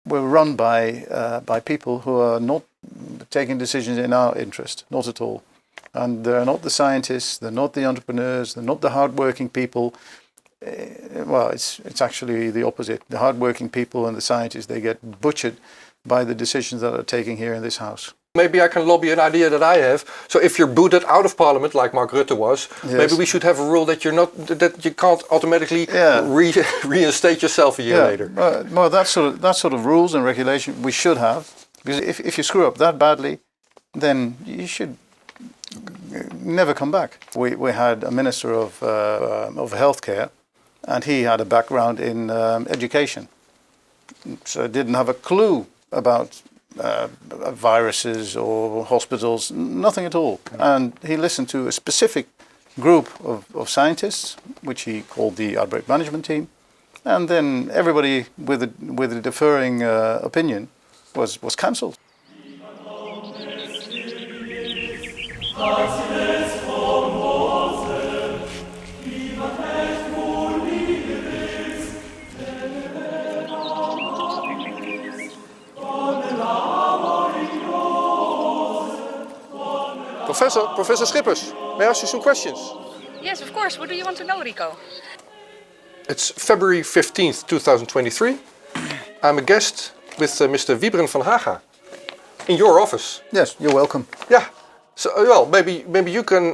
we're run by people who are not taking decisions in our interest, not at all. And they're not the scientists, they're not the entrepreneurs, they're not the hardworking people. Well, it's actually the opposite. The hardworking people and the scientists, they get butchered by the decisions that are taken here in this house. Maybe I can lobby an idea that I have. So if you're booted out of Parliament, like Mark Rutte was, yes, maybe we should have a rule that that you can't automatically reinstate yourself a year later. Well, that sort of rules and regulation we should have, because if you screw up that badly, then you should never come back. We had a minister of healthcare, and he had a background in education, so didn't have a clue about viruses or hospitals, nothing at all. And he listened to a specific group of scientists, which he called the outbreak management team, and then everybody with a differing opinion was cancelled. Professor Schippers, may I ask you some questions? Yes, of course. What do you want to know, Rico? It's February 15th, 2023. I'm a guest with Mr. Wybren van Haga in your office. Yes, you're welcome. Yeah. So, well, maybe you can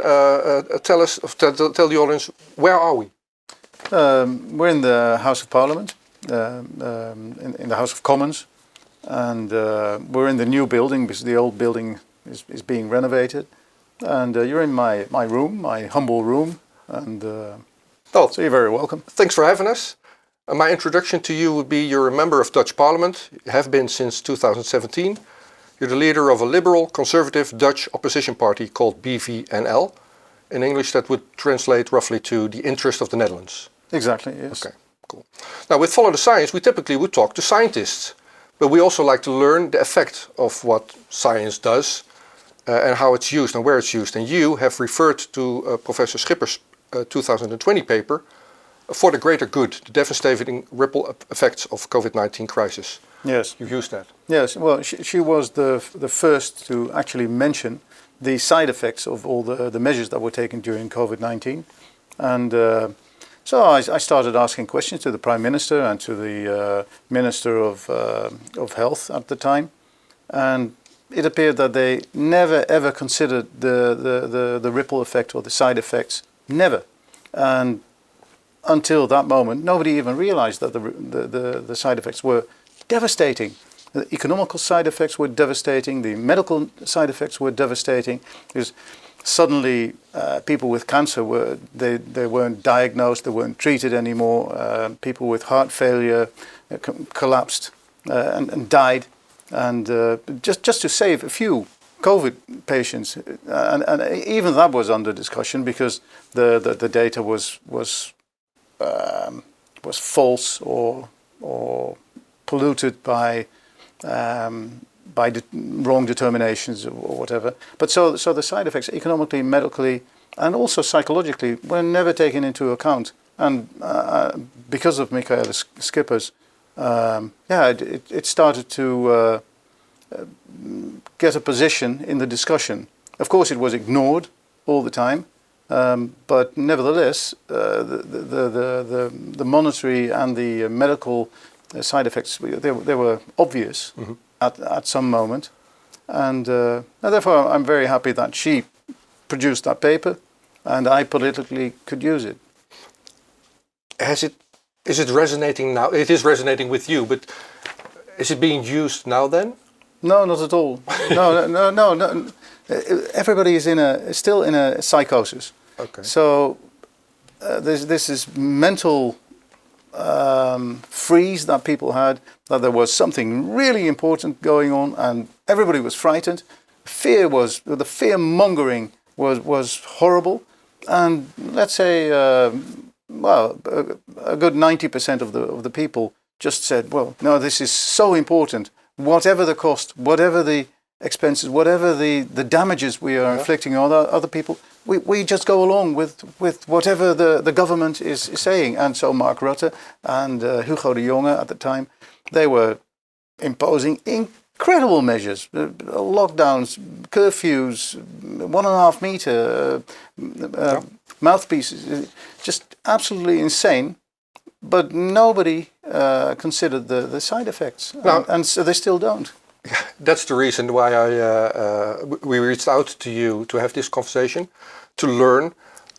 tell us, tell the audience, where are we? We're in the House of Parliament, in the House of Commons, and we're in the new building because the old building is being renovated. And you're in my room, my humble room, and so you're very welcome. Thanks for having us. My introduction to you would be you're a member of Dutch Parliament. You have been since 2017. You're the leader of a liberal, conservative Dutch opposition party called BVNL. In English, that would translate roughly to the interest of the Netherlands. Exactly, yes. Okay, cool. Now, with Follow the Science, we typically would talk to scientists, but we also like to learn the effect of what science does and how it's used and where it's used. And you have referred to Professor Schippers' 2020 paper, For the Greater Good, the devastating ripple effects of COVID-19 crisis. Yes. You used that. Yes, well, she was the first to actually mention the side effects of all the measures that were taken during COVID-19. And so I started asking questions to the Prime Minister and to the Minister of Health at the time. And it appeared that they never ever considered the ripple effect or the side effects. Never. And until that moment, nobody even realized that the side effects were devastating. The economical side effects were devastating. The medical side effects were devastating. Because suddenly people with cancer they weren't diagnosed, they weren't treated anymore. People with heart failure collapsed and died. And just to save a few COVID patients, and even that was under discussion because the data was false or polluted by wrong determinations or whatever. But so the side effects economically, medically, and also psychologically were never taken into account. And because of Matthias Schippers, it started to get a position in the discussion. Of course, it was ignored all the time, but nevertheless, the monetary and the medical side effects they were obvious at some moment, and therefore I'm very happy that she produced that paper, and I politically could use it. Is it resonating now? It is resonating with you, but is it being used now then? No, not at all. No. Everybody is still in a psychosis. Okay. So this is mental freeze that people had, that there was something really important going on, and everybody was frightened. The fear mongering was horrible, and let's say a good 90% of the people just said, well, no, this is so important. Whatever the cost, whatever the expenses, whatever the damages we are inflicting on other people, we just go along with whatever the government is saying. And so Mark Rutte and Hugo de Jonge at the time, they were imposing incredible measures, lockdowns, curfews, 1.5 meter mouthpieces, just absolutely insane. But nobody considered the side effects, and so they still don't. That's the reason why we reached out to you to have this conversation, to learn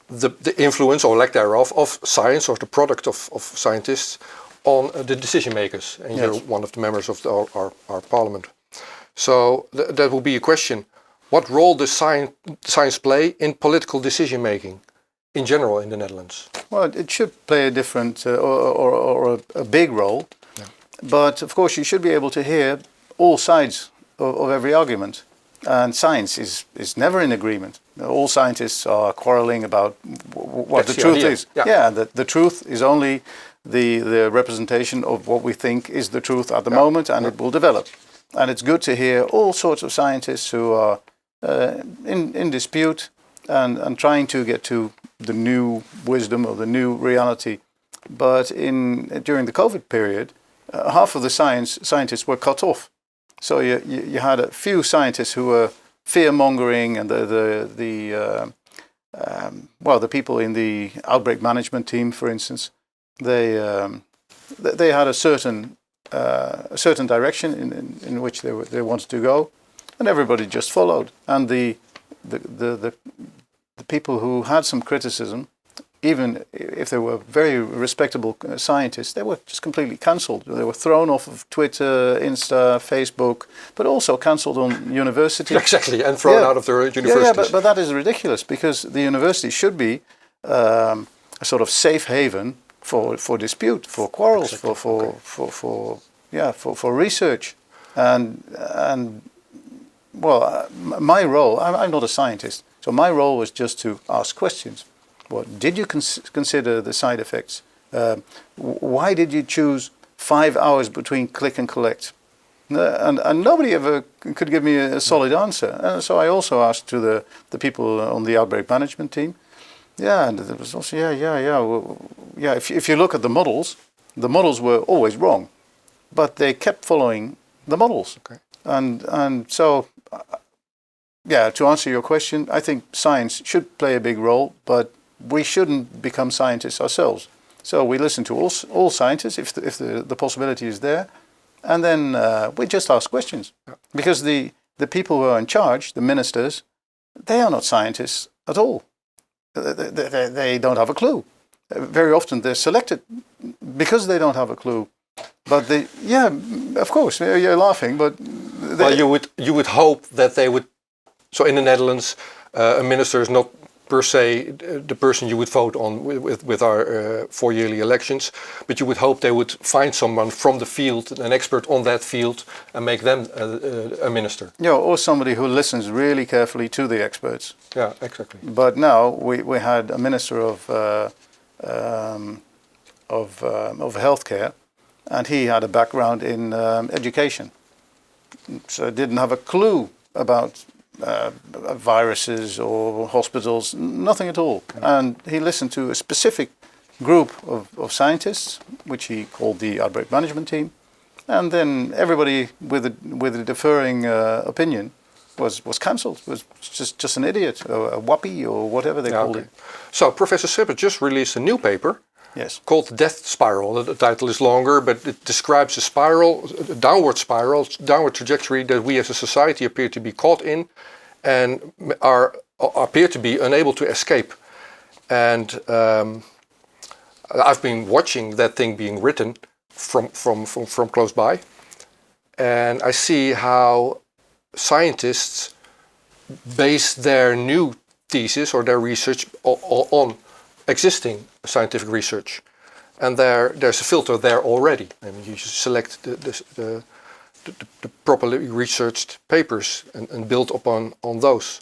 the influence or lack thereof of science or the product of scientists on the decision makers. And you're one of the members of our parliament. So that will be a question. What role does science play in political decision making in general in the Netherlands? Well, it should play a different or a big role. Yeah. But of course you should be able to hear all sides of every argument. And science is never in agreement. All scientists are quarreling about what the truth is. Yeah, the truth is only the representation of what we think is the truth at the moment, and it will develop. And it's good to hear all sorts of scientists who are in dispute and trying to get to the new wisdom or the new reality. But during the COVID period, half of the scientists were cut off. So you had a few scientists who were fear-mongering, and the people in the outbreak management team, for instance, they had a certain direction in which they wanted to go, and everybody just followed. And the people who had some criticism, even if they were very respectable scientists, they were just completely cancelled. They were thrown off of Twitter, Insta, Facebook, but also cancelled on universities. Exactly, and thrown out of their universities. Yeah, but that is ridiculous, because the university should be a sort of safe haven for dispute, for quarrels, for research, and my role. I'm not a scientist, so my role was just to ask questions. What did you consider the side effects? Why did you choose 5 hours between click and collect? And nobody ever could give me a solid answer. And so I also asked to the people on the outbreak management team. Yeah, and there was also If you look at the models were always wrong, but they kept following the models. Okay. And so, to answer your question, I think science should play a big role, but we shouldn't become scientists ourselves. So we listen to all scientists if the possibility is there, and then we just ask questions. Because the people who are in charge, the ministers, they are not scientists at all. They don't have a clue. Very often they're selected because they don't have a clue. But of course, you're laughing, but you would hope that they would. So in the Netherlands, a minister is not per se the person you would vote on with our 4 yearly elections, but you would hope they would find someone from the field, an expert on that field, and make them a minister. Yeah, or somebody who listens really carefully to the experts. Yeah, exactly. But now we had a minister of healthcare, and he had a background in education, so didn't have a clue about viruses or hospitals, nothing at all. And he listened to a specific group of scientists, which he called the outbreak management team, and then everybody with a differing opinion was cancelled. Was just an idiot, a whoppie, or whatever they called it. So Professor Schippers just released a new paper. Yes. Called Death Spiral. The title is longer, but it describes a downward trajectory that we as a society appear to be caught in, and appear to be unable to escape. And I've been watching that thing being written from close by, and I see how scientists base their new thesis or their research on existing scientific research, and there's a filter there already. I mean, you just select the properly researched papers and build upon those.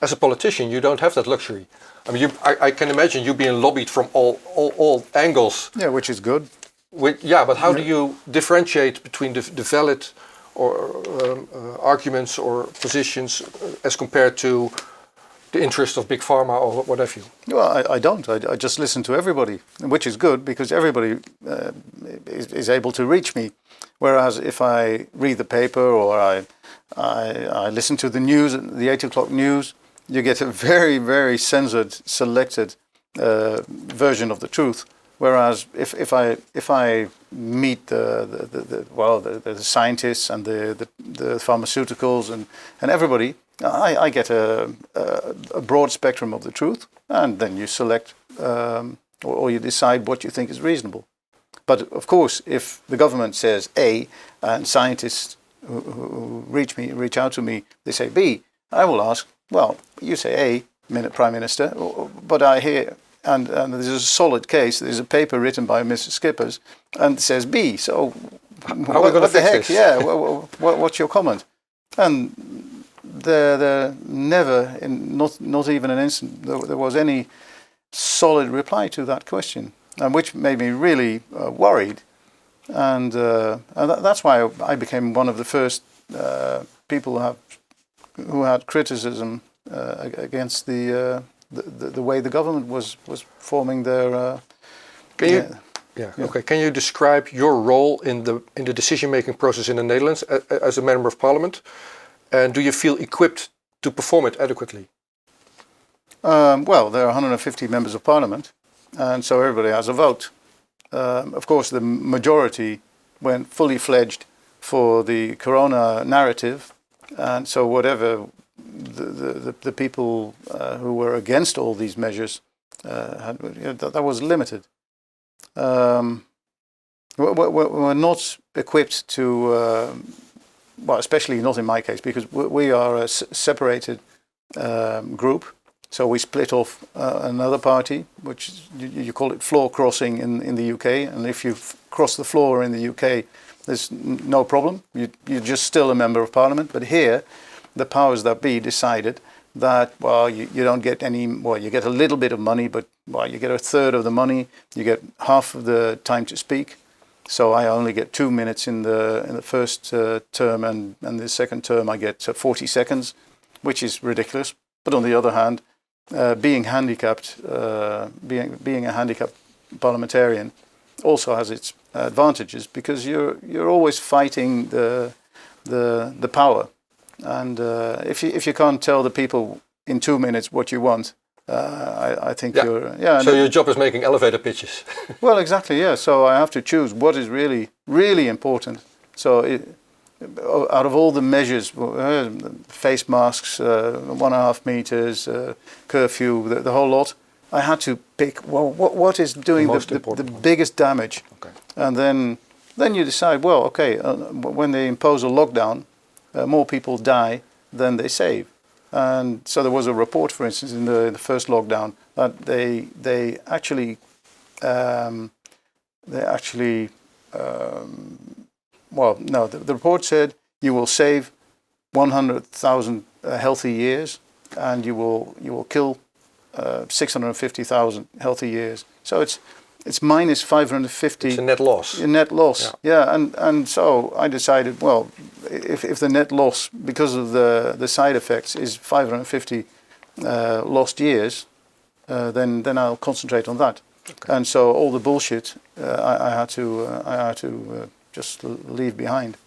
As a politician, you don't have that luxury. I mean, I can imagine you being lobbied from all angles. Yeah, which is good. But how do you differentiate between the valid or arguments or positions as compared to the interest of big pharma or what have you? Well, I don't. I just listen to everybody, which is good because everybody is able to reach me. Whereas if I read the paper or I listen to the news, the 8 o'clock news, you get a very, very censored, selected version of the truth. Whereas if I meet the scientists and the pharmaceuticals and everybody, I get a broad spectrum of the truth, and then you select or you decide what you think is reasonable. But of course, if the government says A and scientists who reach out to me, they say B, I will ask, well, you say A, Prime Minister, but I hear, and there's a solid case, there's a paper written by Mr. Schippers, and it says B, so how are we going to fix this? Yeah, what's your comment? And there never, not even an instant, there was any solid reply to that question, and which made me really worried, and that's why I became one of the first people who had criticism against the way the government was forming their. Okay. Can you describe your role in the decision-making process in the Netherlands as a member of Parliament, and do you feel equipped to perform it adequately? Well, there are 150 members of Parliament, and so everybody has a vote. Of course, the majority went fully fledged for the Corona narrative, and so whatever the people who were against all these measures that was limited. We're not equipped to, well, especially not in my case, because we are a separated group. So we split off another party, which you call it floor crossing in the UK. And if you cross the floor in the UK, there's no problem. You're just still a member of Parliament. But here, the powers that be decided that, well, you don't get any, well, you get a little bit of money, but, well, you get a third of the money, you get half of the time to speak. So I only get 2 minutes in the first term, and the second term I get 40 seconds, which is ridiculous. But on the other hand, being handicapped, being a handicapped parliamentarian also has its advantages, because you're always fighting the power. And if you can't tell the people in 2 minutes what you want, I think you're... Yeah. So your job is making elevator pitches. Well, exactly, yeah. So I have to choose what is really, really important. So out of all the measures, face masks, 1.5 meters, curfew, the whole lot, I had to pick, well, what is doing the biggest damage? Okay. And then you decide, well, okay, when they impose a lockdown, more people die than they save. And so there was a report, for instance, in the first lockdown, that they actually well, no, the report said you will save 100,000 healthy years, and you will kill 650,000 healthy years. So it's minus 550. It's a net loss. A net loss, yeah. And so I decided, well, if the net loss because of the side effects is 550 lost years, then I'll concentrate on that. Okay. And so all the bullshit I had to just leave behind.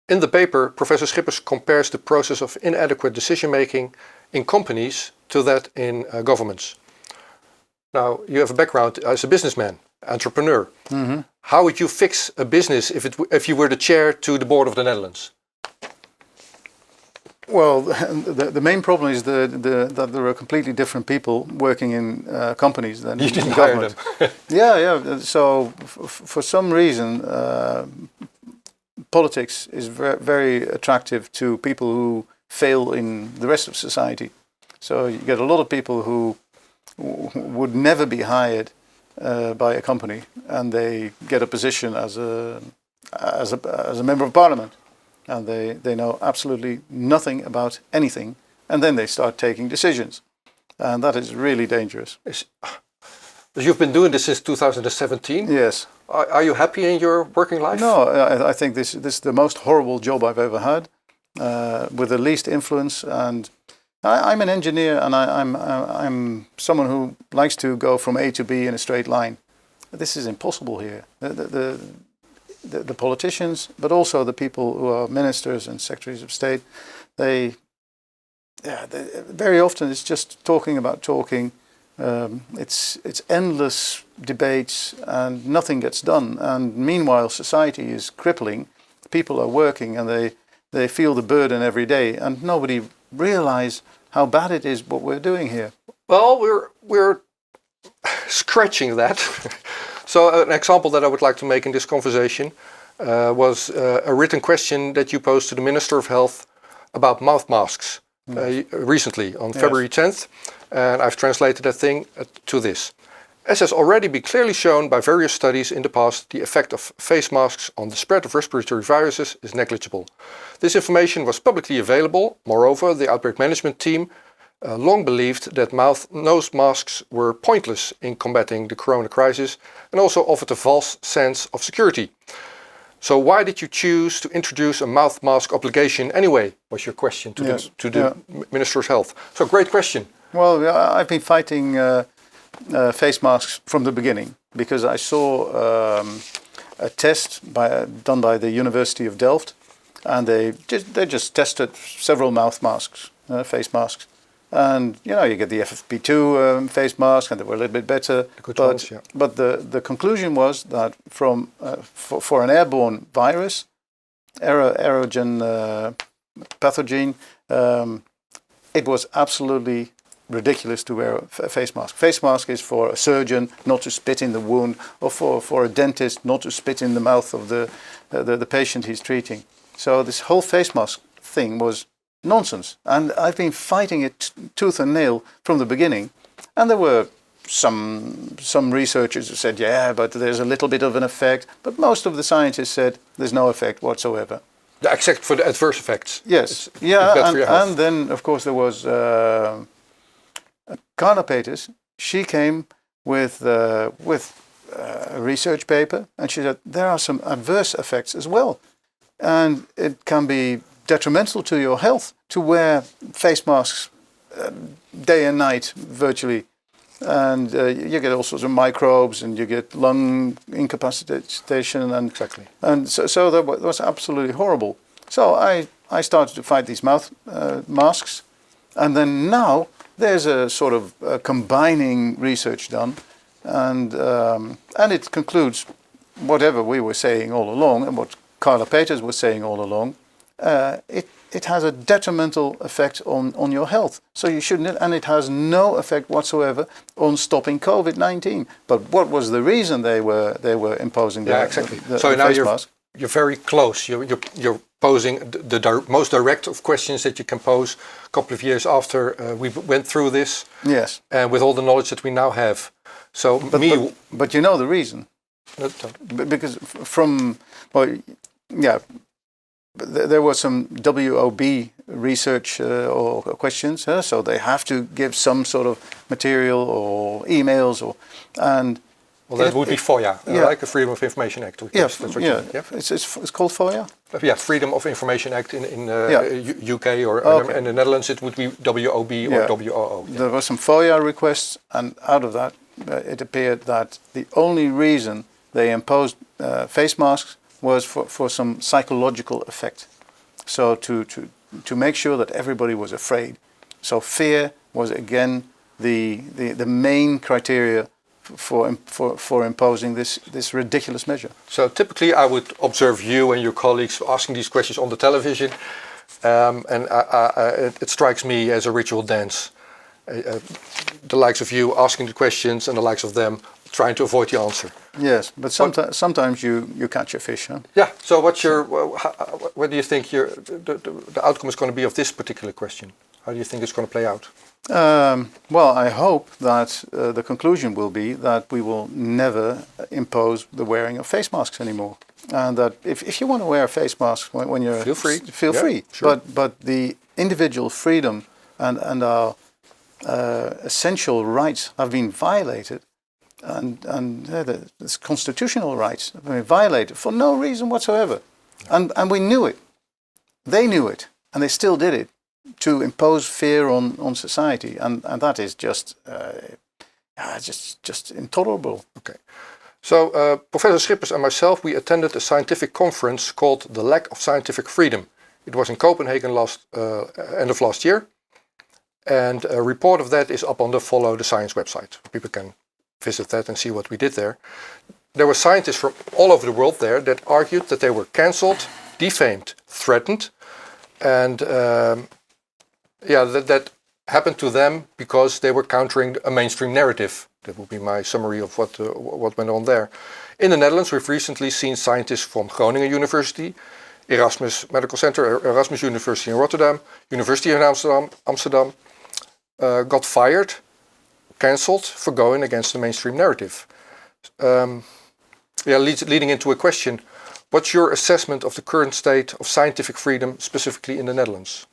In the paper, Professor Schippers compares the process of inadequate decision-making in companies to that in governments. Now, you have a background as a businessman, entrepreneur. Mm-hmm. How would you fix a business if you were the chair to the board of the Netherlands? Well, the main problem is that there are completely different people working in companies than in government. Yeah. So for some reason, politics is very attractive to people who fail in the rest of society. So you get a lot of people who would never be hired by a company, and they get a position as a member of Parliament. And they know absolutely nothing about anything, and then they start taking decisions, and that is really dangerous. You've been doing this since 2017? Yes. Are you happy in your working life? No, I think this is the most horrible job I've ever had, with the least influence, and I'm an engineer, and I'm someone who likes to go from A to B in a straight line. This is impossible here. The politicians, but also the people who are ministers and secretaries of state, they very often it's just talking about talking. It's endless debates and nothing gets done. And meanwhile, society is crippling. People are working and they feel the burden every day, and nobody realize how bad it is what we're doing here. Well, we're scratching that. So an example that I would like to make in this conversation was a written question that you posed to the Minister of Health about mouth masks recently on February 10th. And I've translated that thing to this. As has already been clearly shown by various studies in the past, the effect of face masks on the spread of respiratory viruses is negligible. This information was publicly available. Moreover, the outbreak management team long believed that nose masks were pointless in combating the corona crisis and also offered a false sense of security. So why did you choose to introduce a mouth mask obligation anyway, was your question to the Minister of Health. So great question. Well, I've been fighting face masks from the beginning, because I saw a test done by the University of Delft, and they just tested several mouth masks, face masks, and you get the FFP2 face mask, and they were a little bit better. But the conclusion was that for an airborne virus, aerogen pathogen, it was absolutely ridiculous to wear a face mask. Face mask is for a surgeon not to spit in the wound, or for a dentist not to spit in the mouth of the patient he's treating. So this whole face mask thing was nonsense, and I've been fighting it tooth and nail from the beginning. And there were some researchers who said, yeah, but there's a little bit of an effect, but most of the scientists said there's no effect whatsoever. Except for the adverse effects. Yes, and then of course there was Carla Peters. She came with a research paper, and she said there are some adverse effects as well, and it can be detrimental to your health to wear face masks day and night virtually, and you get all sorts of microbes, and you get lung incapacitation, and so that was absolutely horrible. So I started to fight these mouth masks, and then now there's a sort of combining research done, and it concludes whatever we were saying all along, and what Carla Peters was saying all along. It has a detrimental effect on your health, so you shouldn't, and it has no effect whatsoever on stopping COVID-19. But what was the reason they were imposing the so now face mask? You're very close. You're posing the most direct of questions that you can pose a couple of years after we went through this. Yes. And with all the knowledge that we now have. So but you know the reason. Because there was some WOB research or questions, so they have to give some sort of material or emails that would be FOIA, like the Freedom of Information Act. Yes, that's what it's called FOIA. Yeah, Freedom of Information Act in UK or in the Netherlands it would be WOB or WOO. There were some FOIA requests, and out of that it appeared that the only reason they imposed face masks was for some psychological effect. So to make sure that everybody was afraid. So fear was again the main criteria for imposing this ridiculous measure. So typically I would observe you and your colleagues asking these questions on the television, and it strikes me as a ritual dance. The likes of you asking the questions and the likes of them trying to avoid the answer. Yes, but sometimes you catch a fish, huh? Yeah. So what do you think the outcome is going to be of this particular question? How do you think it's going to play out? Well, I hope that the conclusion will be that we will never impose the wearing of face masks anymore, and that if you want to wear a face mask when you're feel free. Sure. But the individual freedom and our essential rights have been violated. And the constitutional rights have been violated for no reason whatsoever. And we knew it. They knew it, and they still did it. to impose fear on society, and that is just intolerable. Okay. So Professor Schippers and myself, we attended a scientific conference called The Lack of Scientific Freedom. It was in Copenhagen end of last year. And a report of that is up on the Follow the Science website. People can visit that and see what we did there. There were scientists from all over the world there that argued that they were cancelled, defamed, threatened. And that happened to them because they were countering a mainstream narrative. That would be my summary of what went on there. In the Netherlands, we've recently seen scientists from Groningen University, Erasmus Medical Center, Erasmus University in Rotterdam, University in Amsterdam got fired, cancelled for going against the mainstream narrative. Leading into a question, what's your assessment of the current state of scientific freedom, specifically in the Netherlands?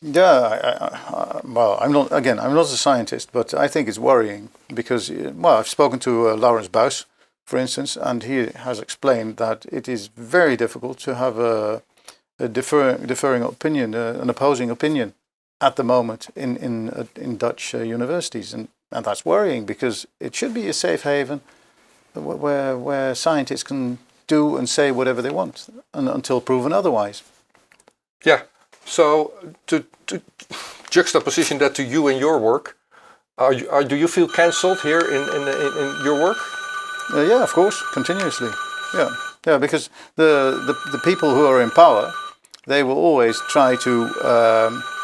Yeah, well, I'm not a scientist, but I think it's worrying because, I've spoken to Laurens Buys, for instance, and he has explained that it is very difficult to have a differing opinion, an opposing opinion at the moment in Dutch universities, and that's worrying because it should be a safe haven where scientists can do and say whatever they want until proven otherwise. Yeah. So to juxtaposition that to you and your work, do you feel cancelled here in your work? Yeah, of course, continuously. Yeah, because the people who are in power, they will always try to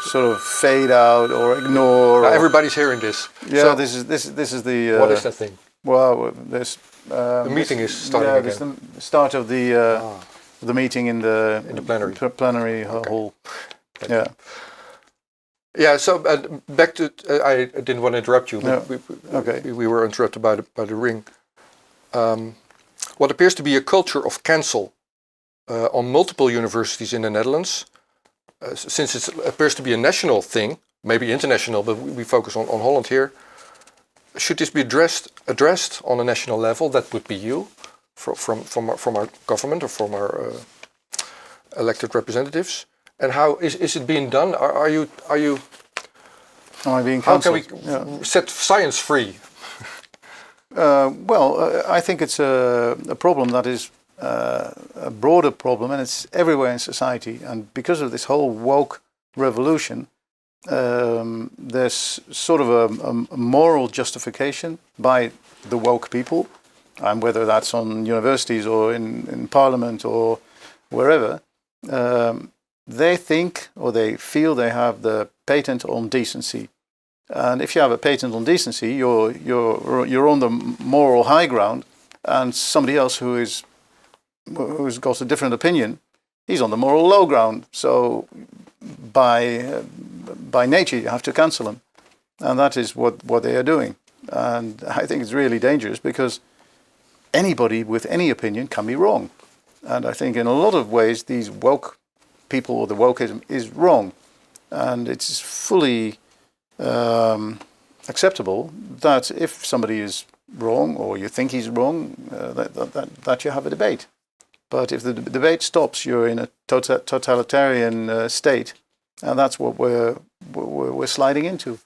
sort of fade out or ignore. Now everybody's hearing this. Yeah, so this is the. What is that thing? Well, this. The meeting is starting again. again. This is the start of the meeting in the plenary hall. Yeah. Yeah. So back to I didn't want to interrupt you, but okay. we were interrupted by the ring. What appears to be a culture of cancel on multiple universities in the Netherlands, since it appears to be a national thing, maybe international, but we focus on Holland here. Should this be addressed on a national level? That would be you, from our government or from our elected representatives. And how is it being done? Are you? Am I being how can we cancelled? set science free? I think it's a problem that is a broader problem, and it's everywhere in society. And because of this whole woke revolution, there's sort of a moral justification by the woke people, and whether that's on universities or in parliament or wherever, they think or they feel they have the patent on decency. And if you have a patent on decency, you're on the moral high ground, and somebody else who's got a different opinion, he's on the moral low ground. So by nature, you have to cancel them, and that is what they are doing. And I think it's really dangerous because anybody with any opinion can be wrong, and I think in a lot of ways these woke people or the wokeism is wrong, and it's fully acceptable that if somebody is wrong or you think he's wrong, that you have a debate. But if the debate stops, you're in a totalitarian state, and that's what we're sliding into.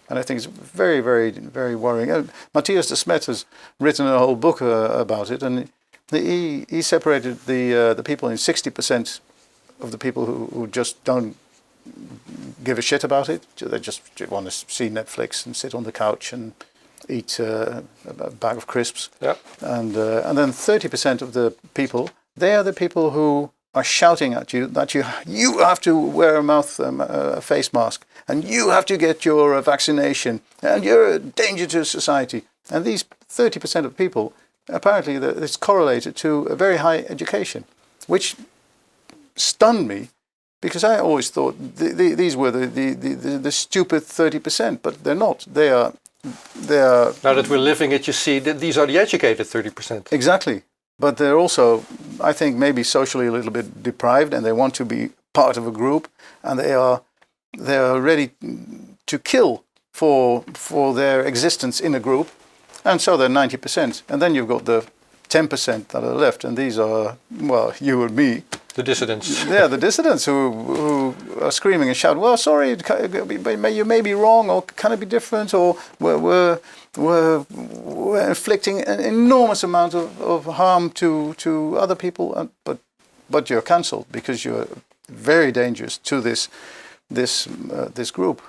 And I think it's very, very, very worrying. Matthias de Smet has written a whole book about it, and he separated the people in 60% of the people who just don't give a shit about it. They just want to see Netflix and sit on the couch and eat a bag of crisps. Yeah. And then 30% of the people, they are the people who are shouting at you that you have to wear a face mask, and you have to get your vaccination, and you're a danger to society. And these 30% of people, apparently it's correlated to a very high education, which stunned me, because I always thought these were the stupid 30%, but they're not. They are. Now that we're living it, you see that these are the educated 30%. Exactly. But they're also, I think, maybe socially a little bit deprived, and they want to be part of a group, and they are ready to kill for their existence in a group, and so they're 90%. And then you've got the 10% that are left, and these are, well, you and me. The dissidents. Yeah, the dissidents who are screaming and shouting, well, sorry, you may be wrong, or can it be different, or we're inflicting an enormous amount of harm to other people, but you're cancelled because you're very dangerous to this group.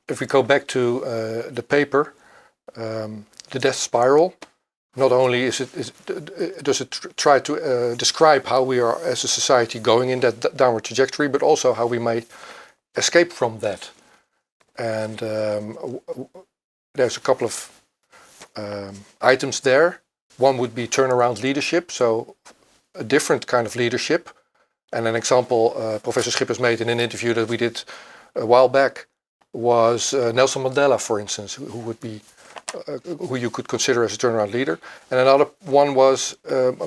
If we go back to the paper, the death spiral, not only does it try to describe how we are as a society going in that downward trajectory, but also how we may escape from that. And there's a couple of items there. One would be turnaround leadership, so a different kind of leadership. And an example Professor Schippers made in an interview that we did a while back was Nelson Mandela, for instance, who would be who you could consider as a turnaround leader. And another one was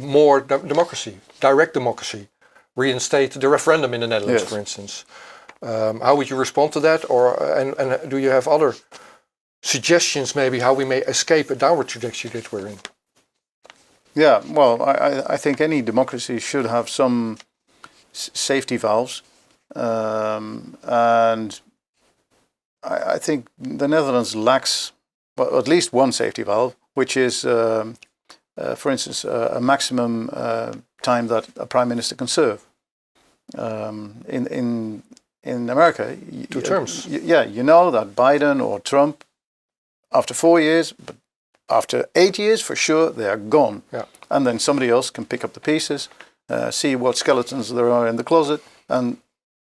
more democracy, direct democracy, reinstate the referendum in the Netherlands, yes. For instance. How would you respond to that? Or and do you have other suggestions maybe how we may escape a downward trajectory that we're in? Yeah, well, I think any democracy should have some safety valves, and I think the Netherlands lacks, well, at least one safety valve, which is, for instance, a maximum time that a prime minister can serve. In America, 2 terms. You know that Biden or Trump, after 4 years, but after 8 years for sure, they are gone. Yeah. And then somebody else can pick up the pieces, see what skeletons there are in the closet, and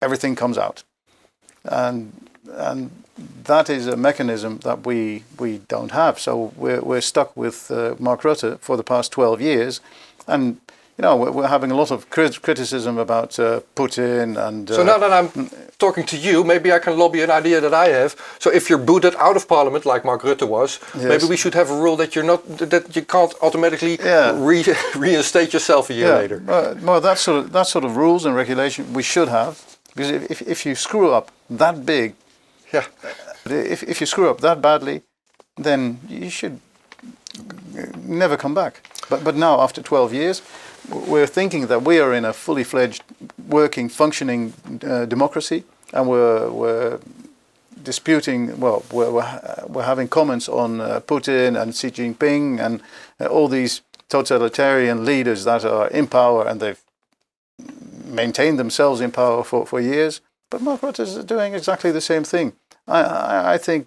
everything comes out. And that is a mechanism that we don't have. So we're stuck with Mark Rutte for the past 12 years, and you know we're having a lot of criticism about Putin and. So now that I'm talking to you, maybe I can lobby an idea that I have. So if you're booted out of parliament, like Mark Rutte was, yes. Maybe we should have a rule that you can't automatically reinstate yourself a year later. Well, that sort of rules and regulation we should have, because if you screw up that big. Yeah. If you screw up that badly, then you should never come back. But now, after 12 years, we're thinking that we are in a fully fledged, working, functioning democracy, and we're disputing. Well, we're having comments on Putin and Xi Jinping and all these totalitarian leaders that are in power, and they've maintained themselves in power for years. But Mark Rutte is doing exactly the same thing. I think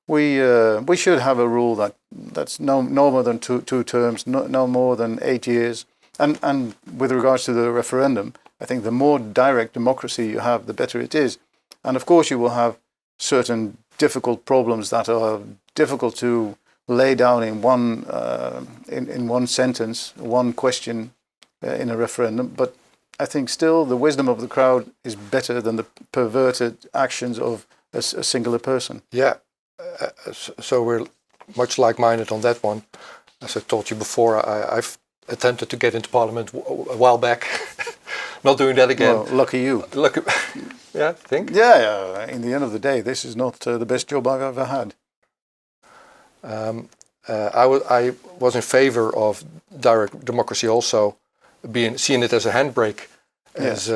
we should have a rule that's no more than two terms, no more than 8 years. And with regards to the referendum, I think the more direct democracy you have, the better it is. And of course, you will have certain difficult problems that are difficult to lay down in one sentence, one question in a referendum. But I think still the wisdom of the crowd is better than the perverted actions of a singular person. Yeah, so we're much like-minded on that one. As I told you before, I've attempted to get into parliament a while back. Not doing that again. Well, lucky you. Yeah, I think? Yeah, in the end of the day, this is not the best job I've ever had. I was in favor of direct democracy also, seeing it as a handbrake, Yes.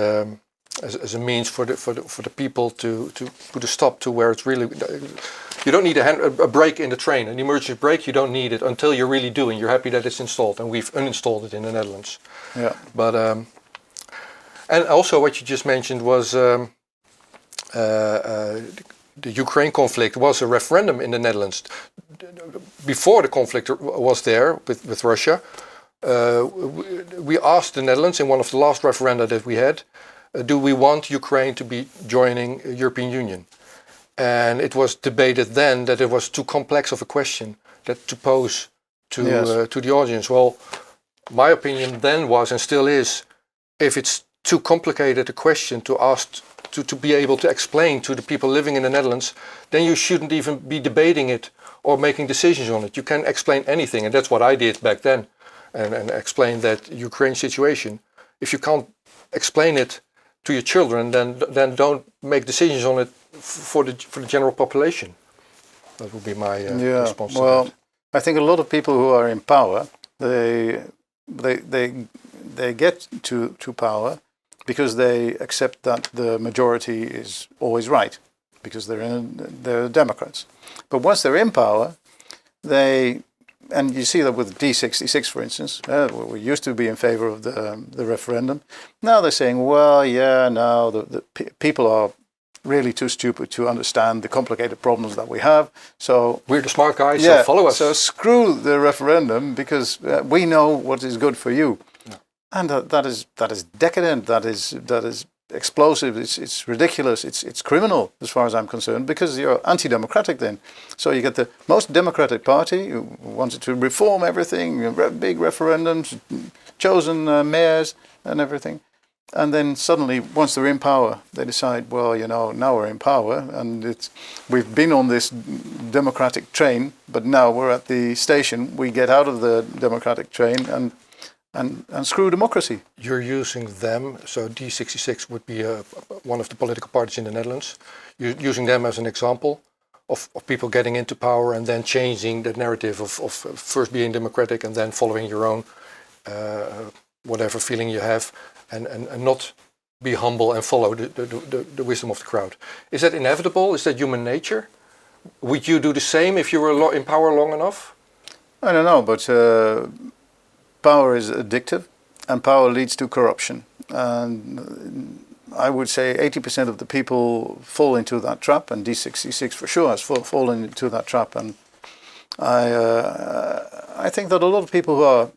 as a means for the people to put a stop to where it's really. You don't need a brake in the train, an emergency brake. You don't need it until you're really doing. You're happy that it's installed, and we've uninstalled it in the Netherlands. Yeah. But and also what you just mentioned was the Ukraine conflict was a referendum in the Netherlands. Before the conflict was there with Russia, we asked the Netherlands in one of the last referenda that we had, do we want Ukraine to be joining the European Union? And it was debated then that it was too complex of a question to pose to the audience. Well, my opinion then was, and still is, if it's too complicated a question to ask to be able to explain to the people living in the Netherlands, then you shouldn't even be debating it or making decisions on it. You can explain anything, and that's what I did back then, and explain that Ukraine situation. If you can't explain it to your children, then don't make decisions on it for the general population. That would be my response. Well, I think a lot of people who are in power, they they get to power because they accept that the majority is always right, because they're Democrats. But once they're in power, and you see that with D66, for instance, we used to be in favor of the referendum. Now they're saying, well, yeah, now the people are really too stupid to understand the complicated problems that we have. So we're the smart guys, so follow us. So screw the referendum, because we know what is good for you. Yeah. And that is decadent. That is explosive. It's ridiculous. It's criminal as far as I'm concerned, because you're anti-democratic then. So you get the most democratic party who wanted to reform everything, big referendums, chosen mayors and everything. And then suddenly, once they're in power, they decide, well, now we're in power, and we've been on this democratic train, but now we're at the station. We get out of the democratic train and screw democracy. You're using them, so D66 would be one of the political parties in the Netherlands. You're using them as an example of people getting into power and then changing the narrative of first being democratic and then following your own whatever feeling you have. And not be humble and follow the wisdom of the crowd. Is that inevitable? Is that human nature? Would you do the same if you were in power long enough? I don't know, but power is addictive, and power leads to corruption. And I would say 80% of the people fall into that trap, and D66 for sure has fallen into that trap. And I think that a lot of people who are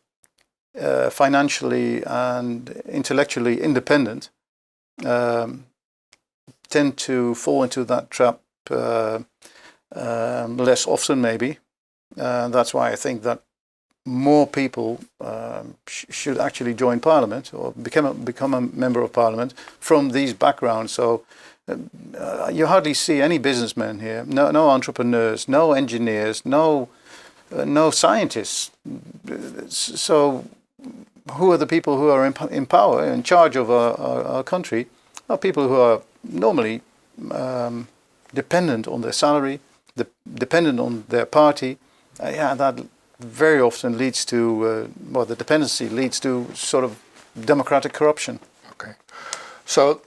financially and intellectually independent tend to fall into that trap less often, maybe. That's why I think that more people should actually join Parliament or become a member of Parliament from these backgrounds. So you hardly see any businessmen here, no entrepreneurs, no engineers, no scientists. So who are the people who are in power, in charge of our country? Are people who are normally dependent on their salary, dependent on their party. That very often leads to, the dependency leads to sort of democratic corruption. Okay. So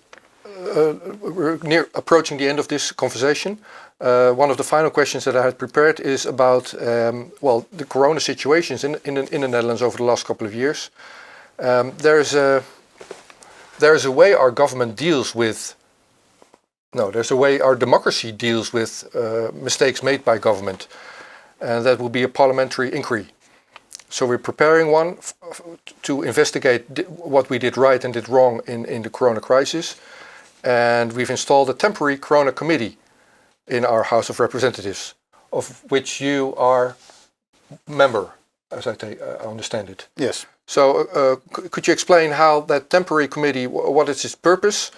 we're approaching the end of this conversation. One of the final questions that I had prepared is about the corona situations in the Netherlands over the last couple of years. There's a way our government deals with. There's a way our democracy deals with mistakes made by government, and that will be a parliamentary inquiry. So we're preparing one to investigate what we did right and did wrong in the corona crisis, and we've installed a temporary corona committee in our House of Representatives, of which you are member, as I understand it. Yes. So could you explain how that temporary committee, what is its purpose,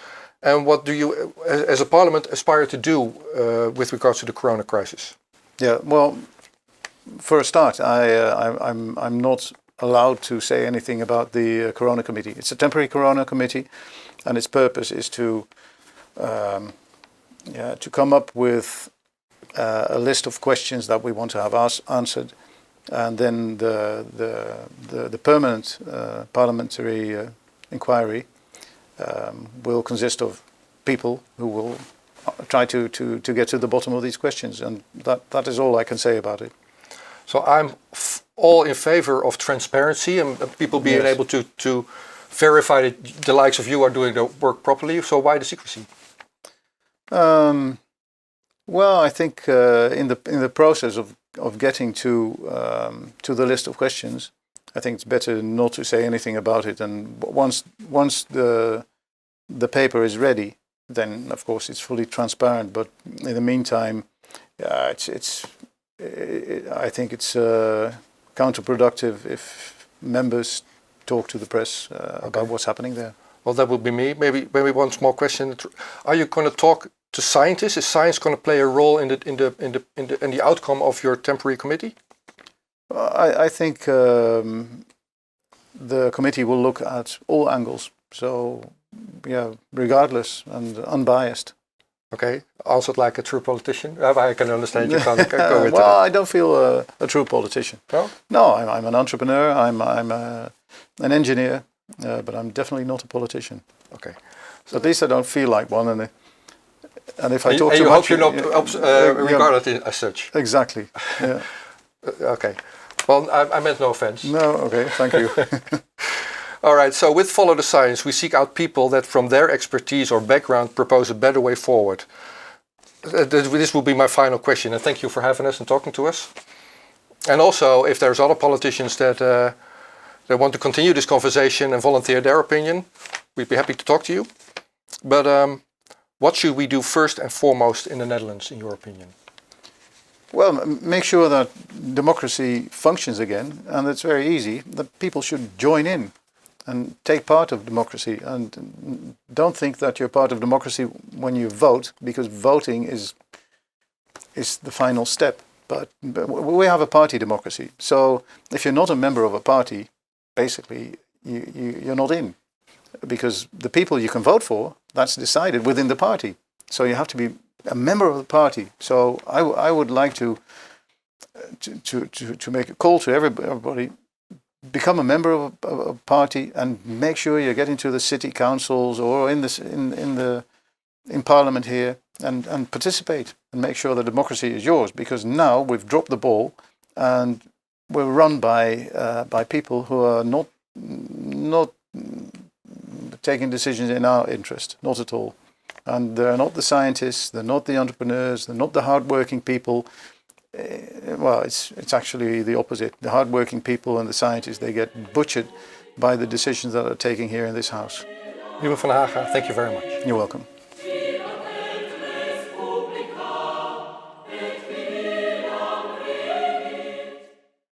and what do you, as a parliament, aspire to do with regards to the corona crisis? Yeah, well, for a start, I'm not allowed to say anything about the corona committee. It's a temporary corona committee, and its purpose is to come up with a list of questions that we want to have answered, and then the permanent parliamentary inquiry will consist of people who will try to get to the bottom of these questions, and that is all I can say about it. So I'm all in favor of transparency and people being able to verify that the likes of you are doing the work properly. So why the secrecy? Well, I think in the process of getting to the list of questions, I think it's better not to say anything about it. And once the paper is ready, then of course it's fully transparent. But in the meantime, I think it's counterproductive if members talk to the press about what's happening there. Well, that would be me. Maybe one small question: are you going to talk to scientists? Is science going to play a role in the outcome of your temporary committee? I think the committee will look at all angles. So, regardless and unbiased. Okay, answered like a true politician. I can understand you can't go into well, I don't feel a true politician. No? No, I'm an entrepreneur. I'm an engineer, but I'm definitely not a politician. Okay. So at least I don't feel like one, and if I talk and too you much, hope you're not regarded as such. Exactly. Yeah. Okay. Well, I meant no offense. No. Okay. Thank you. All right. So with Follow the Science, we seek out people that from their expertise or background propose a better way forward. This will be my final question, and thank you for having us and talking to us. And also, if there's other politicians that want to continue this conversation and volunteer their opinion, we'd be happy to talk to you. But what should we do first and foremost in the Netherlands, in your opinion? Well, make sure that democracy functions again, and it's very easy. The people should join in and take part of democracy, and don't think that you're part of democracy when you vote, because voting is the final step. But we have a party democracy, so if you're not a member of a party, basically you're not in, because the people you can vote for, that's decided within the party. So you have to be a member of the party. So I would like to make a call to everybody. Become a member of a party and make sure you get into the city councils or in Parliament here and participate and make sure that democracy is yours. Because now we've dropped the ball and we're run by people who are not taking decisions in our interest, not at all. And they're not the scientists, they're not the entrepreneurs, they're not the hardworking people. Well, it's actually the opposite. The hardworking people and the scientists, they get butchered by the decisions that are taken here in this house. Wybren van Haga, thank you very much. You're welcome.